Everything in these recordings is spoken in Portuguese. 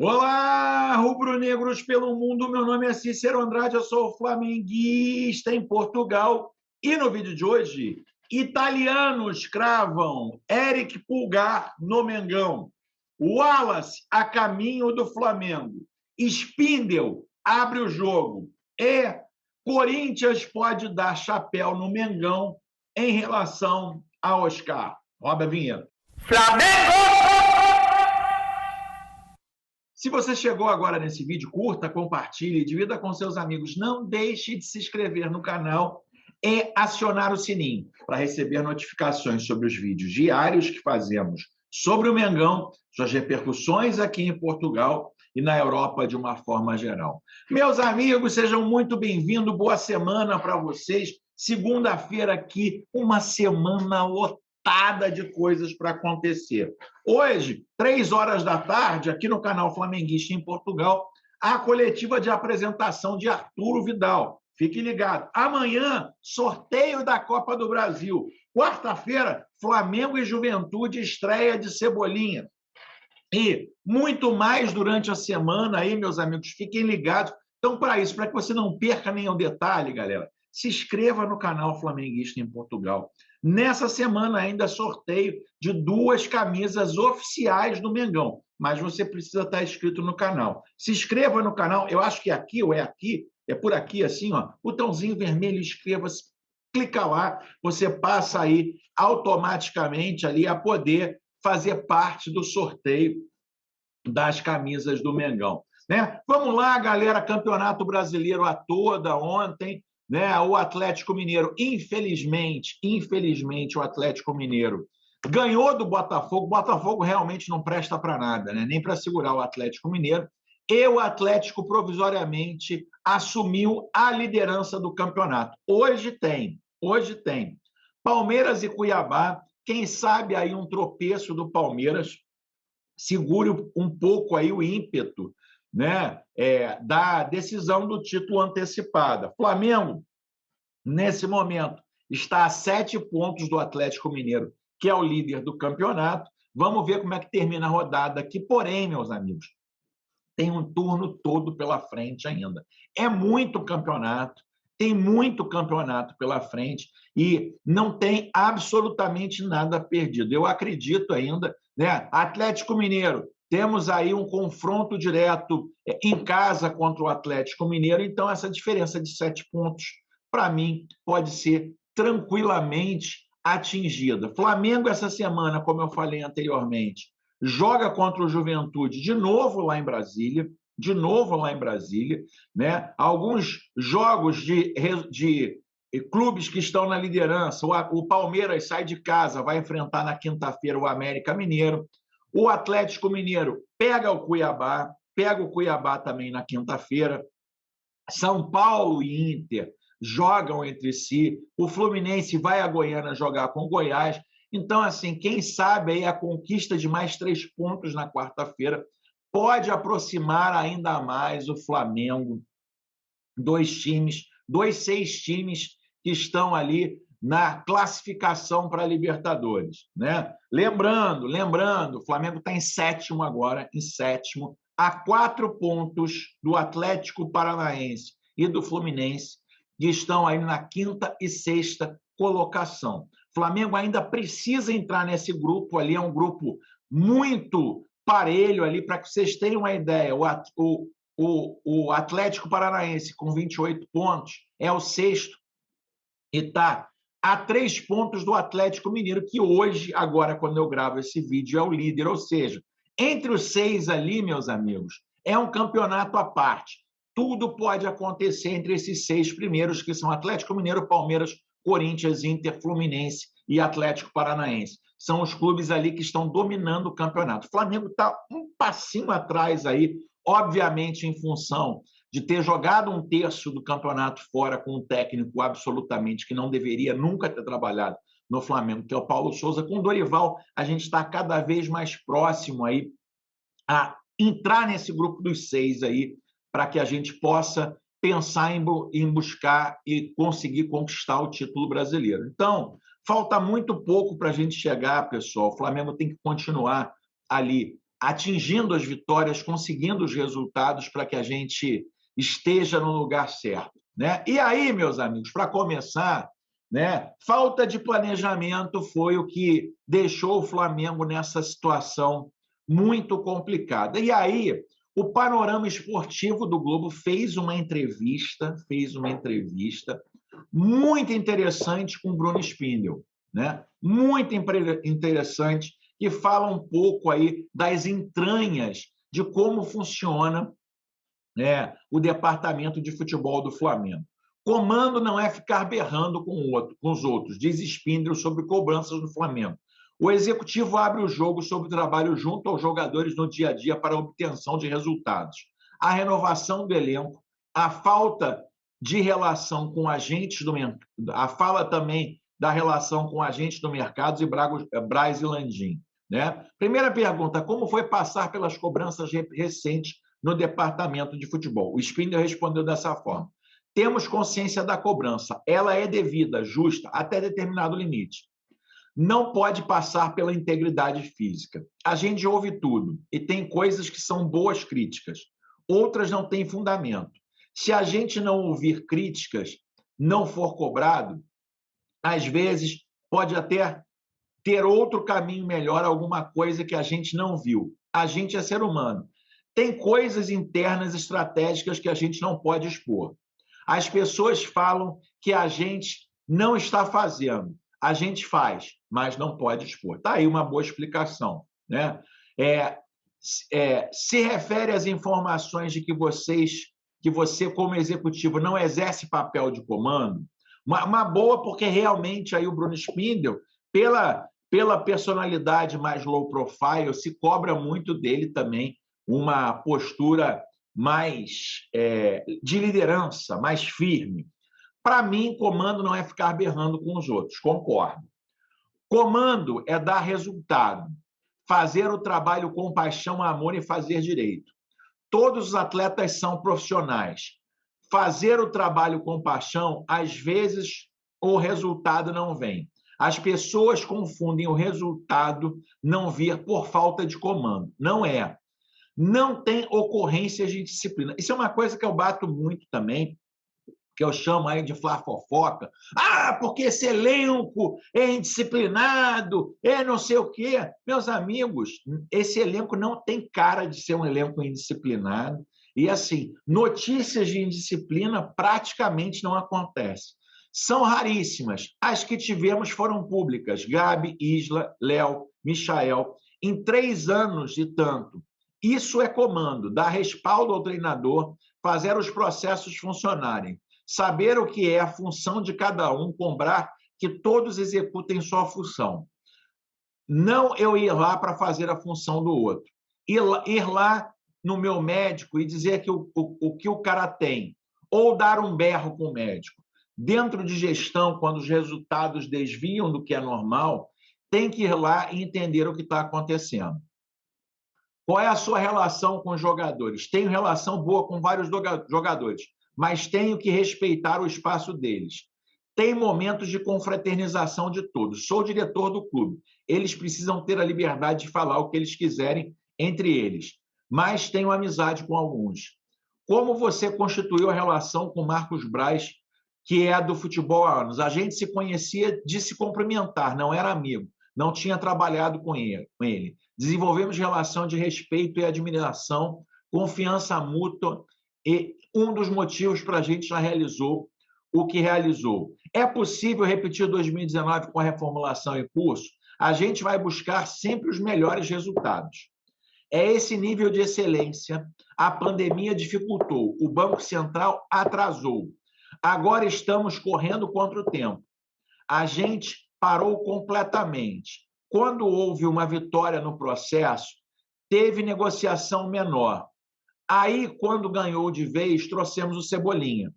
Olá, rubro-negros pelo mundo. Meu nome é Cícero Andrade, eu sou flamenguista em Portugal. E no vídeo de hoje, italianos cravam Eric Pulgar no Mengão. Wallace a caminho do Flamengo. Spindle abre o jogo. E Corinthians pode dar chapéu no Mengão em relação a Oscar. Roda a vinheta. Flamengo! Se você chegou agora nesse vídeo, curta, compartilhe, divida com seus amigos. Não deixe de se inscrever no canal e acionar o sininho para receber notificações sobre os vídeos diários que fazemos sobre o Mengão, suas repercussões aqui em Portugal e na Europa de uma forma geral. Meus amigos, sejam muito bem-vindos. Boa semana para vocês. Segunda-feira aqui, uma semana lotada de coisas para acontecer. Hoje, 3 horas da tarde, aqui no canal Flamenguista em Portugal, a coletiva de apresentação de Arturo Vidal. Fique ligado. Amanhã, sorteio da Copa do Brasil. Quarta-feira, Flamengo e Juventude, estreia de Cebolinha. E muito mais durante a semana aí, meus amigos, fiquem ligados. Então, para isso, para que você não perca nenhum detalhe, galera, se inscreva no canal Flamenguista em Portugal. Nessa semana ainda sorteio de 2 camisas oficiais do Mengão, mas você precisa estar inscrito no canal. Se inscreva no canal, eu acho que é aqui ou é aqui, é por aqui assim, ó, botãozinho vermelho, inscreva-se, clica lá, você passa aí automaticamente ali a poder fazer parte do sorteio das camisas do Mengão, né? Vamos lá, galera, Campeonato Brasileiro a toda ontem, né? O Atlético Mineiro, infelizmente, o Atlético Mineiro ganhou do Botafogo. O Botafogo realmente não presta para nada, né? Nem para segurar o Atlético Mineiro. E o Atlético provisoriamente assumiu a liderança do campeonato. Hoje tem. Palmeiras e Cuiabá, quem sabe aí um tropeço do Palmeiras segure um pouco aí o ímpeto, né, da decisão do título antecipada. Flamengo, nesse momento, está a 7 pontos do Atlético Mineiro, que é o líder do campeonato. Vamos ver como é que termina a rodada aqui. Porém, meus amigos, tem um turno todo pela frente ainda. É muito campeonato, tem muito campeonato pela frente e não tem absolutamente nada perdido. Eu acredito ainda, né? Atlético Mineiro, temos aí um confronto direto em casa contra o Atlético Mineiro, então essa diferença de 7 pontos, para mim, pode ser tranquilamente atingida. Flamengo, essa semana, como eu falei anteriormente, joga contra o Juventude de novo lá em Brasília, né? Alguns jogos de clubes que estão na liderança. O Palmeiras sai de casa, vai enfrentar na quinta-feira o América Mineiro. O Atlético Mineiro pega o Cuiabá também na quinta-feira. São Paulo e Inter jogam entre si. O Fluminense vai a Goiânia jogar com o Goiás. Então, assim, quem sabe aí a conquista de mais 3 pontos na quarta-feira pode aproximar ainda mais o Flamengo. 6 times que estão ali na classificação para a Libertadores, né? Lembrando, o Flamengo está em sétimo agora, a 4 pontos do Atlético Paranaense e do Fluminense, que estão aí na 5ª e 6ª colocação. O Flamengo ainda precisa entrar nesse grupo ali, é um grupo muito parelho ali, para que vocês tenham uma ideia. O Atlético Paranaense, com 28 pontos, é o 6º e está a 3 pontos do Atlético Mineiro, que hoje, agora, quando eu gravo esse vídeo, é o líder. Ou seja, entre os 6 ali, meus amigos, é um campeonato à parte. Tudo pode acontecer entre esses 6 primeiros, que são Atlético Mineiro, Palmeiras, Corinthians, Inter, Fluminense e Atlético Paranaense. São os clubes ali que estão dominando o campeonato. O Flamengo está um passinho atrás aí, obviamente em função de ter jogado 1/3 do campeonato fora com um técnico absolutamente que não deveria nunca ter trabalhado no Flamengo, que é o Paulo Souza. Com o Dorival, a gente está cada vez mais próximo aí a entrar nesse grupo dos 6 aí, para que a gente possa pensar em buscar e conseguir conquistar o título brasileiro. Então, falta muito pouco para a gente chegar, pessoal. O Flamengo tem que continuar ali atingindo as vitórias, conseguindo os resultados para que a gente esteja no lugar certo, né? E aí, meus amigos, para começar, né, falta de planejamento foi o que deixou o Flamengo nessa situação muito complicada. E aí, o Panorama Esportivo do Globo fez uma entrevista muito interessante com o Bruno Spindel, né? Muito interessante, que fala um pouco aí das entranhas de como funciona, né, o departamento de futebol do Flamengo. Comando não é ficar berrando com os outros, diz Spindel sobre cobranças do Flamengo. O executivo abre o jogo sobre o trabalho junto aos jogadores no dia a dia para a obtenção de resultados. A renovação do elenco, a falta de relação com agentes do mercado, a fala também da relação com agentes do mercado e Braz e Landim, né? Primeira pergunta, como foi passar pelas cobranças recentes no departamento de futebol? O Spindel respondeu dessa forma: temos consciência da cobrança, ela é devida, justa, até determinado limite. Não pode passar pela integridade física. A gente ouve tudo e tem coisas que são boas críticas, outras não têm fundamento. Se a gente não ouvir críticas, não for cobrado, às vezes pode até ter outro caminho melhor, alguma coisa que a gente não viu. A gente é ser humano. Tem coisas internas estratégicas que a gente não pode expor. As pessoas falam que a gente não está fazendo. A gente faz, mas não pode expor. Está aí uma boa explicação, né? Se refere às informações de que você, como executivo, não exerce papel de comando, uma boa, porque realmente aí o Bruno Spindel, pela personalidade mais low profile, se cobra muito dele também uma postura mais de liderança, mais firme. Para mim, comando não é ficar berrando com os outros, concordo. Comando é dar resultado, fazer o trabalho com paixão, amor e fazer direito. Todos os atletas são profissionais. Fazer o trabalho com paixão, às vezes o resultado não vem. As pessoas confundem o resultado não vir por falta de comando. Não é. Não tem ocorrências de disciplina. Isso é uma coisa que eu bato muito também, que eu chamo aí de flá-fofoca. Ah, porque esse elenco é indisciplinado, é não sei o quê. Meus amigos, esse elenco não tem cara de ser um elenco indisciplinado. E, assim, notícias de indisciplina praticamente não acontecem. São raríssimas. As que tivemos foram públicas. Gabi, Isla, Léo, Michael. Em 3 anos e tanto. Isso é comando, dar respaldo ao treinador, fazer os processos funcionarem. Saber o que é a função de cada um, cobrar que todos executem sua função. Não eu ir lá para fazer a função do outro. Ir lá no meu médico e dizer que o que o cara tem, ou dar um berro com o médico. Dentro de gestão, quando os resultados desviam do que é normal, tem que ir lá e entender o que está acontecendo. Qual é a sua relação com os jogadores? Tenho relação boa com vários jogadores, mas tenho que respeitar o espaço deles. Tem momentos de confraternização de todos. Sou diretor do clube. Eles precisam ter a liberdade de falar o que eles quiserem entre eles, mas tenho amizade com alguns. Como você constituiu a relação com Marcos Braz, que é do futebol há anos? A gente se conhecia de se cumprimentar, não era amigo, não tinha trabalhado com ele. Desenvolvemos relação de respeito e admiração, confiança mútua, e um dos motivos para a gente já realizou o que realizou. É possível repetir 2019 com a reformulação em curso? A gente vai buscar sempre os melhores resultados. É esse nível de excelência. A pandemia dificultou, o Banco Central atrasou. Agora estamos correndo contra o tempo. A gente parou completamente. Quando houve uma vitória no processo, teve negociação menor. Aí, quando ganhou de vez, trouxemos o Cebolinha.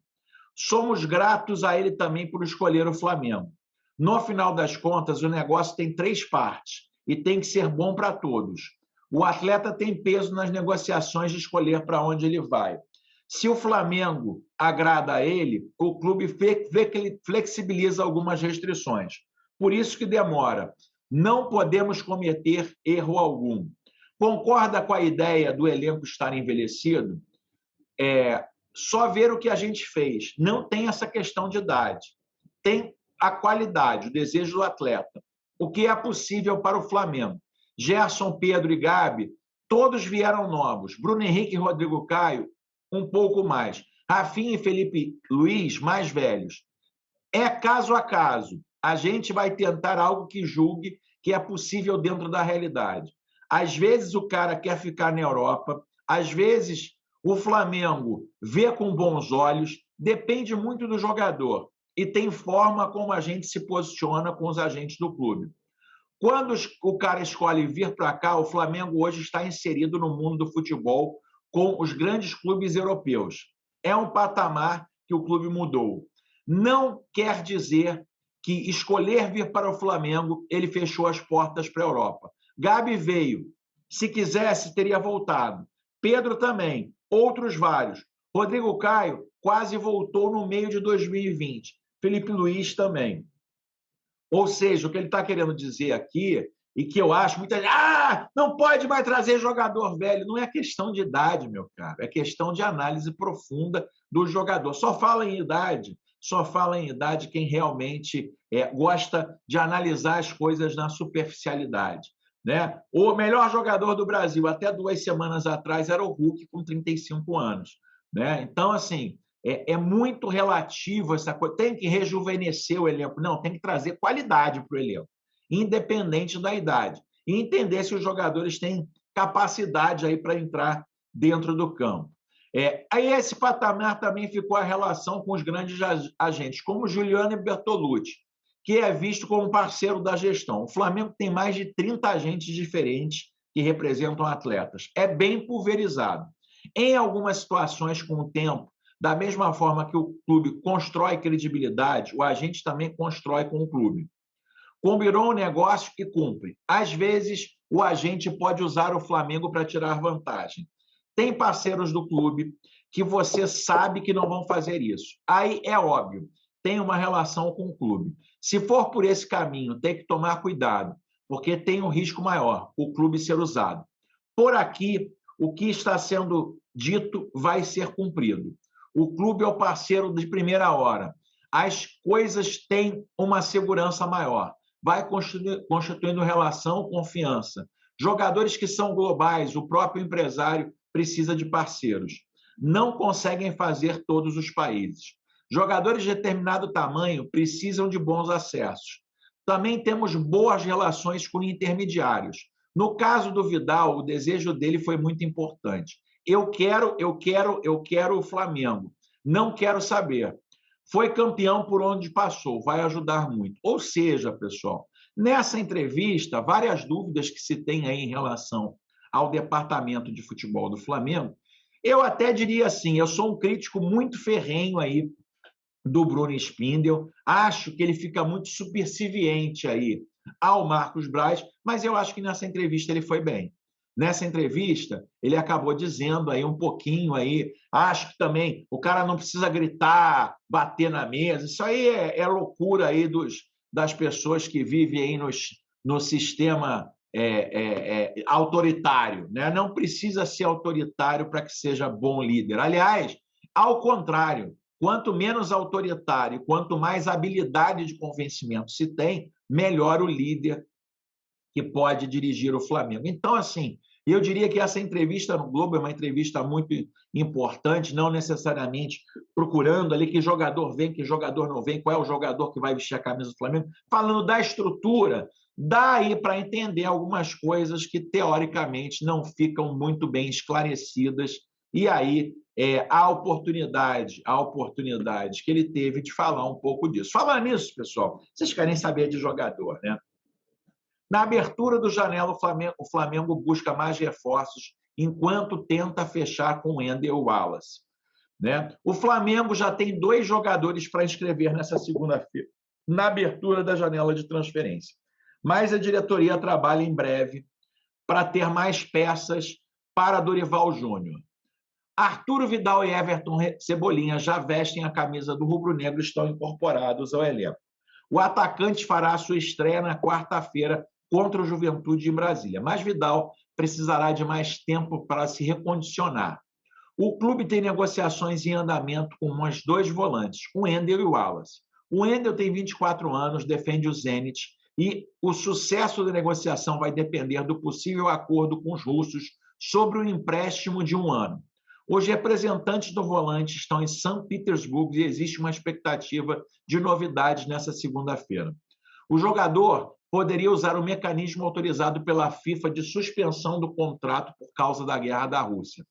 Somos gratos a ele também por escolher o Flamengo. No final das contas, o negócio tem 3 partes e tem que ser bom para todos. O atleta tem peso nas negociações de escolher para onde ele vai. Se o Flamengo agrada a ele, o clube vê que ele flexibiliza algumas restrições. Por isso que demora. Não podemos cometer erro algum. Concorda com a ideia do elenco estar envelhecido? Só ver o que a gente fez. Não tem essa questão de idade. Tem a qualidade, o desejo do atleta. O que é possível para o Flamengo? Gerson, Pedro e Gabi, todos vieram novos. Bruno Henrique e Rodrigo Caio, um pouco mais. Rafinha e Felipe Luiz, mais velhos. É caso a caso. A gente vai tentar algo que julgue que é possível dentro da realidade. Às vezes o cara quer ficar na Europa, às vezes o Flamengo vê com bons olhos, depende muito do jogador e tem forma como a gente se posiciona com os agentes do clube. Quando o cara escolhe vir para cá, o Flamengo hoje está inserido no mundo do futebol com os grandes clubes europeus. É um patamar que o clube mudou. Não quer dizer que escolher vir para o Flamengo, ele fechou as portas para a Europa. Gabi veio. Se quisesse, teria voltado. Pedro também. Outros vários. Rodrigo Caio quase voltou no meio de 2020. Felipe Luiz também. Ou seja, o que ele está querendo dizer aqui, e que eu acho muita gente, não pode mais trazer jogador velho. Não é questão de idade, meu caro. É questão de análise profunda do jogador. Só fala em idade quem realmente gosta de analisar as coisas na superficialidade. Né? O melhor jogador do Brasil, até 2 semanas atrás, era o Hulk, com 35 anos. Né? Então, assim, é muito relativo essa coisa. Tem que rejuvenescer o elenco. Não, tem que trazer qualidade para o elenco, independente da idade. E entender se os jogadores têm capacidade aí para entrar dentro do campo. Aí esse patamar também ficou a relação com os grandes agentes, como Juliano e Bertolucci, que é visto como parceiro da gestão. O Flamengo tem mais de 30 agentes diferentes que representam atletas. É bem pulverizado. Em algumas situações, com o tempo, da mesma forma que o clube constrói credibilidade, o agente também constrói com o clube. Combinou um negócio que cumpre. Às vezes, o agente pode usar o Flamengo para tirar vantagem. Tem parceiros do clube que você sabe que não vão fazer isso. Aí é óbvio, tem uma relação com o clube. Se for por esse caminho, tem que tomar cuidado, porque tem um risco maior, o clube ser usado. Por aqui, o que está sendo dito vai ser cumprido. O clube é o parceiro de primeira hora. As coisas têm uma segurança maior. Vai constituindo relação, confiança. Jogadores que são globais, o próprio empresário precisa de parceiros. Não conseguem fazer todos os países. Jogadores de determinado tamanho precisam de bons acessos. Também temos boas relações com intermediários. No caso do Vidal, o desejo dele foi muito importante. Eu quero o Flamengo. Não quero saber. Foi campeão por onde passou, vai ajudar muito. Ou seja, pessoal, nessa entrevista, várias dúvidas que se tem aí em relação ao departamento de futebol do Flamengo, eu até diria assim, eu sou um crítico muito ferrenho aí do Bruno Spindel, acho que ele fica muito superciviente aí ao Marcos Braz, mas eu acho que nessa entrevista ele foi bem. Nessa entrevista, ele acabou dizendo aí um pouquinho aí, acho que também o cara não precisa gritar, bater na mesa, isso aí é loucura aí das pessoas que vivem aí no sistema autoritário, né? Não precisa ser autoritário para que seja bom líder. Aliás, ao contrário, quanto menos autoritário, quanto mais habilidade de convencimento se tem, melhor o líder que pode dirigir o Flamengo. Então, assim, eu diria que essa entrevista no Globo é uma entrevista muito importante, não necessariamente procurando ali que jogador vem, que jogador não vem, qual é o jogador que vai vestir a camisa do Flamengo, falando da estrutura, dá aí para entender algumas coisas que, teoricamente, não ficam muito bem esclarecidas, e aí a oportunidade que ele teve de falar um pouco disso. Falando nisso, pessoal, vocês querem saber de jogador, né? Na abertura do janela, o Flamengo busca mais reforços enquanto tenta fechar com o Wendel Wallace. Né? O Flamengo já tem 2 jogadores para inscrever nessa segunda-feira, na abertura da janela de transferência. Mas a diretoria trabalha em breve para ter mais peças para Dorival Júnior. Arturo Vidal e Everton Cebolinha já vestem a camisa do rubro-negro e estão incorporados ao elenco. O atacante fará sua estreia na quarta-feira contra o Juventude em Brasília. Mas Vidal precisará de mais tempo para se recondicionar. O clube tem negociações em andamento com uns 2 volantes, o Wendel e o Wallace. O Wendel tem 24 anos, defende o Zenit, e o sucesso da negociação vai depender do possível acordo com os russos sobre o empréstimo de 1 ano. Os representantes do volante estão em São Petersburgo e existe uma expectativa de novidades nessa segunda-feira. O jogador poderia usar o mecanismo autorizado pela FIFA de suspensão do contrato por causa da guerra da Rússia.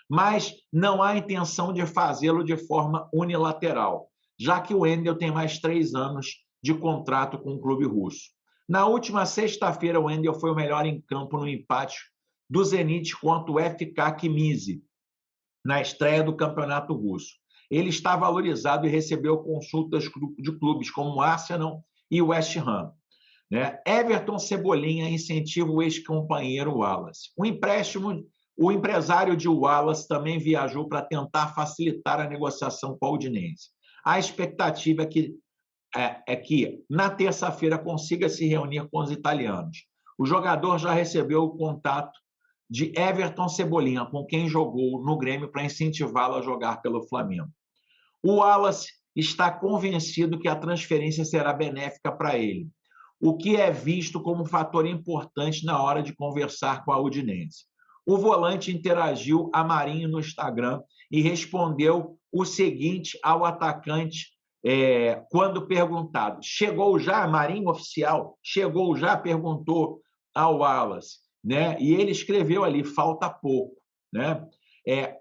Mas não há intenção de fazê-lo de forma unilateral, já que o Wendel tem mais 3 anos de contrato com o clube russo. Na última sexta-feira, o Wendel foi o melhor em campo no empate do Zenit contra o FK Khimyz, na estreia do campeonato russo. Ele está valorizado e recebeu consultas de clubes como o Arsenal e o West Ham. Everton Cebolinha incentiva o ex-companheiro Wallace. O empresário de Wallace também viajou para tentar facilitar a negociação com a Udinese. A expectativa é que na terça-feira, consiga se reunir com os italianos. O jogador já recebeu o contato de Everton Cebolinha, com quem jogou no Grêmio, para incentivá-lo a jogar pelo Flamengo. O Wallace está convencido que a transferência será benéfica para ele, o que é visto como um fator importante na hora de conversar com a Udinese. O volante interagiu a Marinho no Instagram e respondeu o seguinte ao atacante quando perguntado. Chegou já, Marinho oficial, chegou já, perguntou ao Wallace. E ele escreveu ali, falta pouco.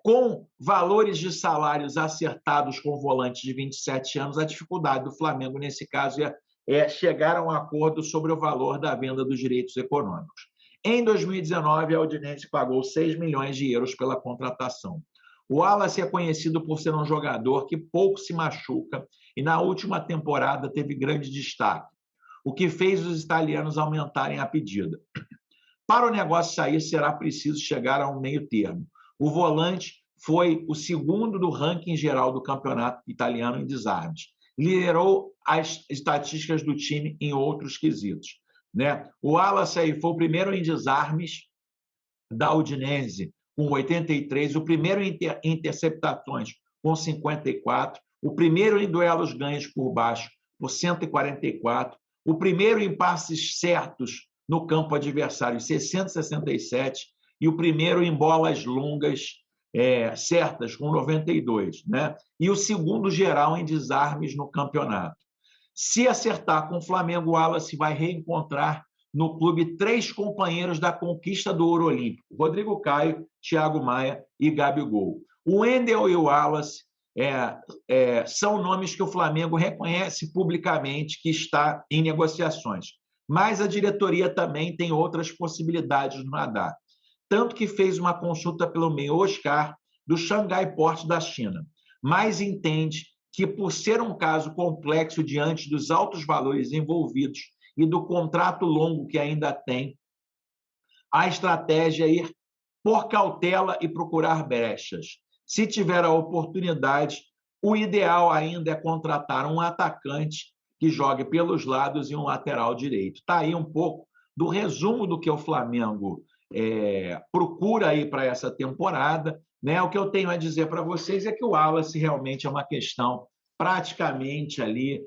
Com valores de salários acertados com volantes de 27 anos, a dificuldade do Flamengo, nesse caso, é chegar a um acordo sobre o valor da venda dos direitos econômicos. Em 2019, a Udinese pagou 6 milhões de euros pela contratação. O Wallace é conhecido por ser um jogador que pouco se machuca e, na última temporada, teve grande destaque, o que fez os italianos aumentarem a pedida. Para o negócio sair, será preciso chegar a um meio termo. O volante foi o segundo do ranking geral do campeonato italiano em desarmes. Liderou as estatísticas do time em outros quesitos. O Wallace aí foi o primeiro em desarmes da Udinese, com 83, o primeiro em interceptações, com 54, o primeiro em duelos ganhos por baixo, por 144, o primeiro em passes certos no campo adversário, 667, e o primeiro em bolas longas certas, com 92. E o segundo geral em desarmes no campeonato. Se acertar com o Flamengo, o Wallace vai reencontrar no clube 3 companheiros da conquista do ouro olímpico, Rodrigo Caio, Thiago Maia e Gabigol. O Wendel e o Wallace são nomes que o Flamengo reconhece publicamente que está em negociações, mas a diretoria também tem outras possibilidades no radar, tanto que fez uma consulta pelo meio Oscar do Shanghai Port da China, mas entende que, por ser um caso complexo diante dos altos valores envolvidos e do contrato longo que ainda tem, a estratégia é ir por cautela e procurar brechas. Se tiver a oportunidade, o ideal ainda é contratar um atacante que jogue pelos lados e um lateral direito. Está aí um pouco do resumo do que o Flamengo procura aí para essa temporada. O que eu tenho a dizer para vocês é que o Wallace realmente é uma questão praticamente ali.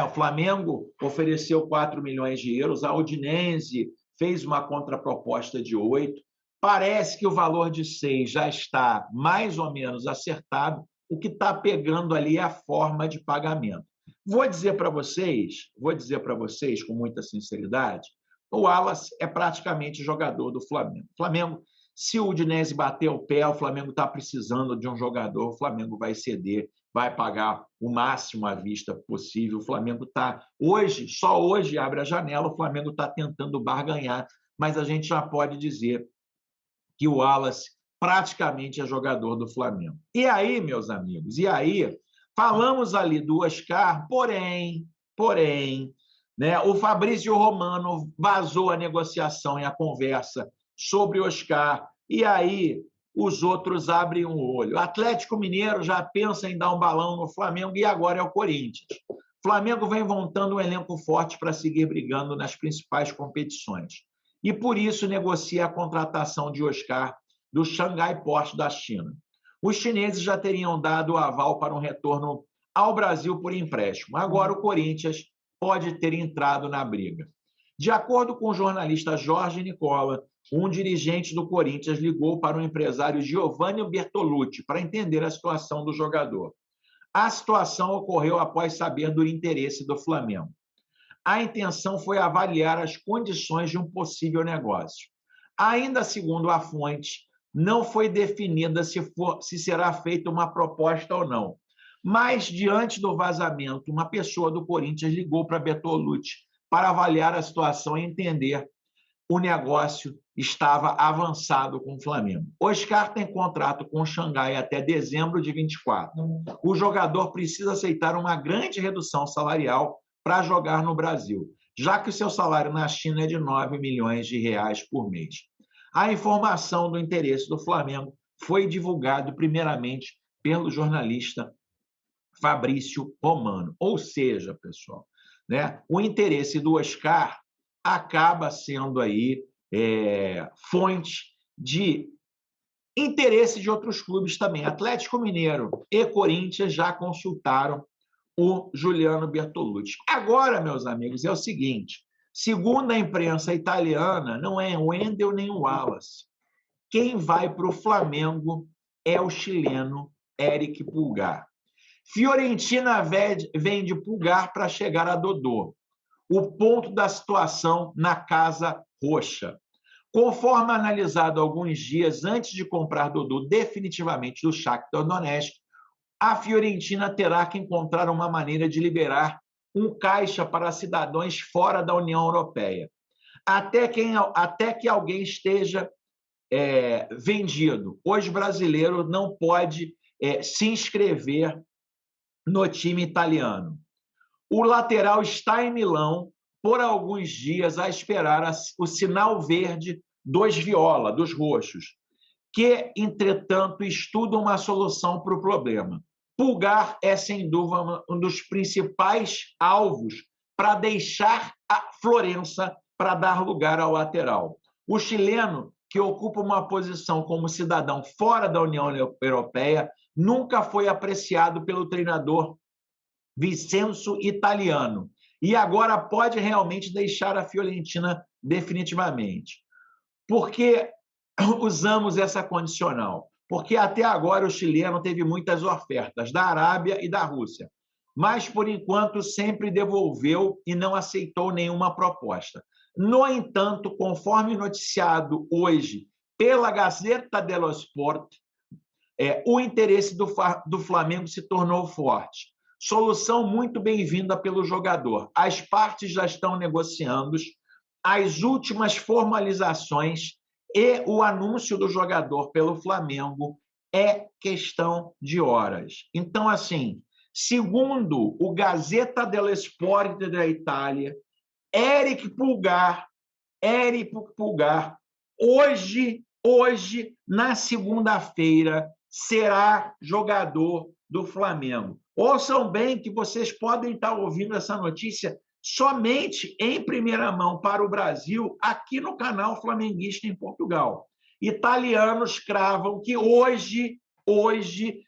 O Flamengo ofereceu 4 milhões de euros, a Udinese fez uma contraproposta de 8. Parece que o valor de 6 já está mais ou menos acertado. O que está pegando ali é a forma de pagamento. Vou dizer para vocês com muita sinceridade, o Wallace é praticamente jogador do Flamengo. Flamengo, se o Udinese bater o pé, o Flamengo está precisando de um jogador, o Flamengo vai ceder, vai pagar o máximo à vista possível. O Flamengo está só hoje abre a janela, o Flamengo está tentando barganhar, mas a gente já pode dizer que o Wallace praticamente é jogador do Flamengo. E aí, meus amigos, falamos ali do Oscar, porém, o Fabrício Romano vazou a negociação e a conversa sobre o Oscar, e aí os outros abrem um olho. O Atlético Mineiro já pensa em dar um balão no Flamengo e agora é o Corinthians. Flamengo vem montando um elenco forte para seguir brigando nas principais competições. E por isso negocia a contratação de Oscar do Xangai Port da China. Os chineses já teriam dado o aval para um retorno ao Brasil por empréstimo. Agora o Corinthians pode ter entrado na briga. De acordo com o jornalista Jorge Nicola, um dirigente do Corinthians ligou para o empresário Giovanni Bertolucci para entender a situação do jogador. A situação ocorreu após saber do interesse do Flamengo. A intenção foi avaliar as condições de um possível negócio. Ainda segundo a fonte, não foi definida se será feita uma proposta ou não. Mas, diante do vazamento, uma pessoa do Corinthians ligou para Bertolucci para avaliar a situação e entender o negócio estava avançado com o Flamengo. Oscar tem contrato com o Xangai até dezembro de 24. O jogador precisa aceitar uma grande redução salarial para jogar no Brasil, já que o seu salário na China é de 9 milhões de reais por mês. A informação do interesse do Flamengo foi divulgada primeiramente pelo jornalista Fabrício Romano. Ou seja, pessoal, né, o interesse do Oscar acaba sendo aí fonte de interesse de outros clubes também. Atlético Mineiro e Corinthians já consultaram o Juliano Bertolucci. Agora, meus amigos, é o seguinte, segundo a imprensa italiana, não é o Wendel nem o Wallace. Quem vai para o Flamengo é o chileno Eric Pulgar. Fiorentina vende Pulgar para chegar a Dodô. O ponto da situação na Casa Roxa. Conforme analisado alguns dias antes de comprar Dodô definitivamente do Shakhtar Donetsk, a Fiorentina terá que encontrar uma maneira de liberar um caixa para cidadãos fora da União Europeia, até que alguém esteja vendido. Hoje, brasileiro não pode se inscrever no time italiano. O lateral está em Milão por alguns dias a esperar o sinal verde dos viola, dos roxos, que, entretanto, estudam uma solução para o problema. Pulgar é, sem dúvida, um dos principais alvos para deixar a Florença para dar lugar ao lateral. O chileno, que ocupa uma posição como cidadão fora da União Europeia, nunca foi apreciado pelo treinador Vincenzo Italiano, e agora pode realmente deixar a Fiorentina definitivamente. Por que usamos essa condicional? Porque até agora o chileno teve muitas ofertas da Arábia e da Rússia, mas, por enquanto, sempre devolveu e não aceitou nenhuma proposta. No entanto, conforme noticiado hoje pela Gazzetta dello Sport, o interesse do Flamengo se tornou forte. Solução muito bem-vinda pelo jogador. As partes já estão negociando as últimas formalizações e o anúncio do jogador pelo Flamengo é questão de horas. Então, assim, segundo o Gazzetta dello Sport da Itália, Eric Pulgar, hoje, na segunda-feira, será jogador do Flamengo. Ouçam bem que vocês podem estar ouvindo essa notícia somente em primeira mão para o Brasil, aqui no canal Flamenguista em Portugal. Italianos cravam que hoje,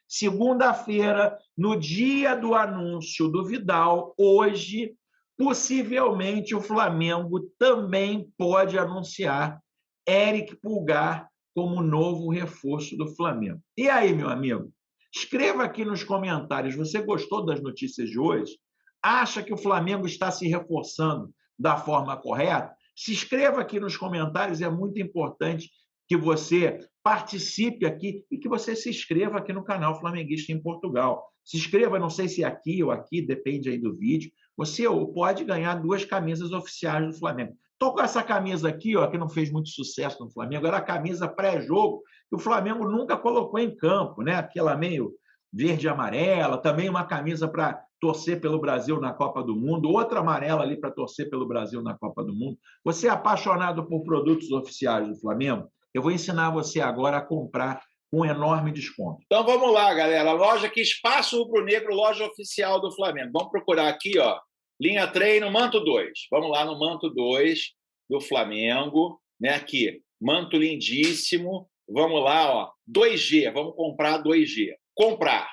segunda-feira, no dia do anúncio do Vidal, hoje, possivelmente o Flamengo também pode anunciar Eric Pulgar como novo reforço do Flamengo. E aí, meu amigo? Escreva aqui nos comentários, você gostou das notícias de hoje? Acha que o Flamengo está se reforçando da forma correta? Se inscreva aqui nos comentários, é muito importante que você participe aqui e que você se inscreva aqui no canal Flamenguista em Portugal. Se inscreva, não sei se aqui ou aqui, depende aí do vídeo. Você pode ganhar 2 camisas oficiais do Flamengo. Estou com essa camisa aqui, ó, que não fez muito sucesso no Flamengo, era a camisa pré-jogo que o Flamengo nunca colocou em campo, né? Aquela meio verde e amarela, também uma camisa para torcer pelo Brasil na Copa do Mundo, outra amarela ali para torcer pelo Brasil na Copa do Mundo. Você é apaixonado por produtos oficiais do Flamengo? Eu vou ensinar você agora a comprar com enorme desconto. Então vamos lá, galera. Loja aqui, Espaço Rubro Negro, loja oficial do Flamengo. Vamos procurar aqui, ó. Linha treino, manto 2. Vamos lá no manto 2 do Flamengo, né? Aqui, manto lindíssimo. Vamos lá, ó. 2G, vamos comprar 2G. Comprar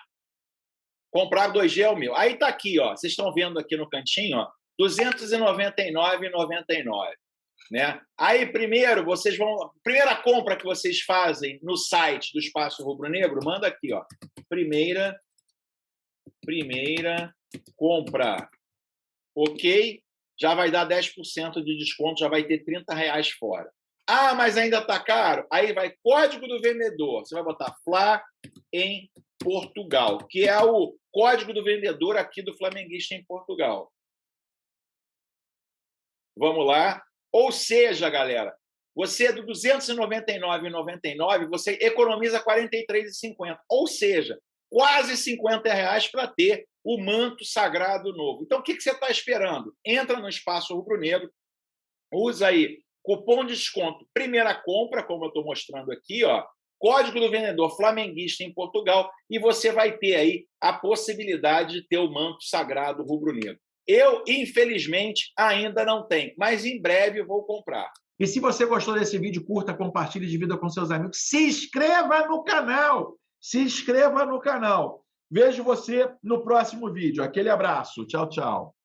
2G é o meu. Aí tá aqui, ó. Vocês estão vendo aqui no cantinho, ó. R$ 299,99. Né? Aí, primeiro, primeira compra que vocês fazem no site do Espaço Rubro Negro, manda aqui, ó. Primeira compra. Ok? Já vai dar 10% de desconto, já vai ter R$ 30 fora. Ah, mas ainda tá caro? Aí vai código do vendedor. Você vai botar Fla em Portugal, que é o código do vendedor aqui do Flamenguista em Portugal. Vamos lá. Ou seja, galera, você do R$ 299,99, você economiza R$ 43,50. Ou seja, quase R$ 50 para ter o manto sagrado novo. Então, o que você está esperando? Entra no Espaço Rubro Negro, usa aí cupom de desconto, primeira compra, como eu estou mostrando aqui, ó, código do vendedor flamenguista em Portugal, e você vai ter aí a possibilidade de ter o manto sagrado rubro-negro. Eu, infelizmente, ainda não tenho, mas em breve eu vou comprar. E se você gostou desse vídeo, curta, compartilhe, divida com seus amigos. Se inscreva no canal! Se inscreva no canal. Vejo você no próximo vídeo. Aquele abraço. Tchau, tchau.